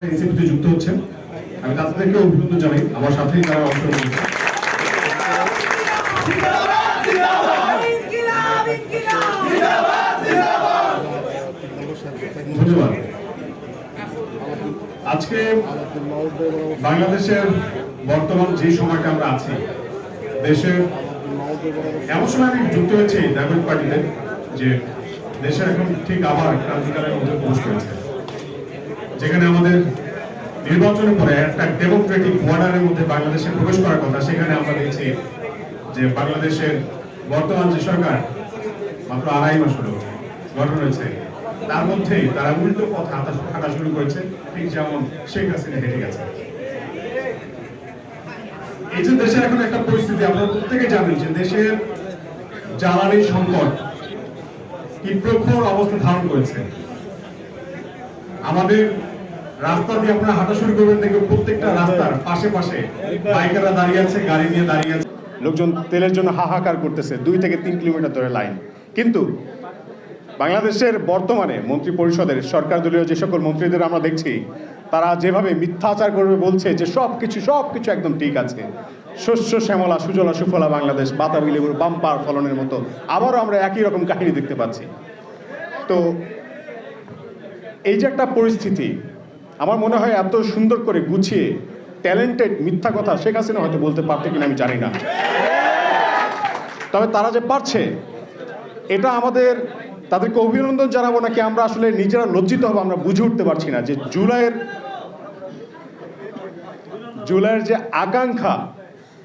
এনসিপিতে যুক্ত হচ্ছেন, আমি তাদেরকে অভিনন্দন জানাই। আমার সাথেই তারা অংশগ্রহণ করছে। ধন্যবাদ। আজকে বাংলাদেশের বর্তমান যে সময়টা আমরা আছি, দেশের এমন সময় আমি যুক্ত হয়েছি ডেমোক্রেটিক পার্টিতে, যে দেশে এখন ঠিক আবার ক্রান্তিকালের মধ্যে প্রবেশ করেছে, যেখানে আমাদের নির্বাচনের পরে একটা ডেমোক্রেটিক বর্ডারের মধ্যে বাংলাদেশে প্রবেশ করার কথা, সেখানে আমরা দেখছি যে বাংলাদেশের বর্তমান যে সরকার মাত্র 2.5 মাস হলো গঠন হয়েছে, তার মধ্যেই তারা উল্টো পথ হাঁটা শুরু করেছে, ঠিক যেমন শেখ হাসিনা হেঁটে গেছে। এই যে দেশের এখন একটা পরিস্থিতি, আপনারা প্রত্যেকে জানেন যে দেশের জ্বালানি সংকট কি প্রখর অবস্থা ধারণ করেছে। আমাদের রাস্তা দিয়ে আপনারা হাঁটা শুরু করবেন, দেখবেন প্রত্যেকটা রাস্তার পাশে পাশে বাইকাররা দাঁড়িয়ে আছে, গাড়ি নিয়ে দাঁড়িয়ে আছে, লোকজন তেলের জন্য হাহাকার করতেছে, 2 থেকে 3 কিলোমিটার ধরে লাইন। কিন্তু বাংলাদেশের বর্তমানে মন্ত্রী পরিষদের সরকার দলীয় যে সকল মন্ত্রীদের আমরা দেখছি, তারা যেভাবে মিথ্যাচার করবে বলছে যে সবকিছু একদম ঠিক আছে, শস্য শ্যামলা সুজলা সুফলা বাংলাদেশ, বাতাবি লেবুর বাম্পার ফলনের মতো আবারও আমরা একই রকম কাহিনী দেখতে পাচ্ছি। তো এই যে একটা পরিস্থিতি, আমার মনে হয় এত সুন্দর করে গুছিয়ে ট্যালেন্টেড মিথ্যা কথা শেখ হাসিনা হয়তো বলতে পারতো কিনা আমি জানি না, তবে তারা যে পারছে, এটা আমাদের তাদেরকে অভিনন্দন জানাবো নাকি আমরা আসলে নিজেরা লজ্জিত হবো আমরা বুঝে উঠতে পারছি না। যে জুলাইয়ের যে আকাঙ্ক্ষা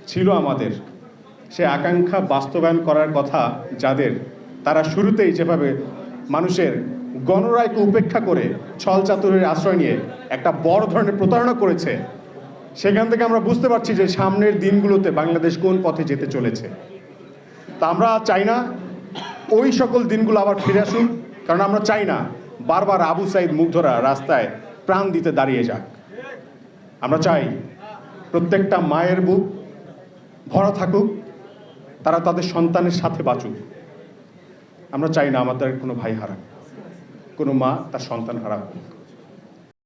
ছিল আমাদের, সে আকাঙ্ক্ষা বাস্তবায়ন করার কথা যাদের, তারা শুরুতেই যেভাবে মানুষের গণরায়কে উপেক্ষা করে ছল চাতুরের আশ্রয় নিয়ে একটা বড় ধরনের প্রতারণা করেছে, সেখান থেকে আমরা বুঝতে পারছি যে সামনের দিনগুলোতে বাংলাদেশ কোন পথে যেতে চলেছে। তা আমরা চাই না ওই সকল দিনগুলো আবার ফিরে আসুক, কারণ আমরা চাই না বারবার আবু সাইদ মুগ্ধরা রাস্তায় প্রাণ দিতে দাঁড়িয়ে যাক। আমরা চাই প্রত্যেকটা মায়ের বুক ভরা থাকুক, তারা তাদের সন্তানের সাথে বাঁচুক। আমরা চাই না আমাদের কোনো ভাই হারাক, কোনো মা তার সন্তান হারাক।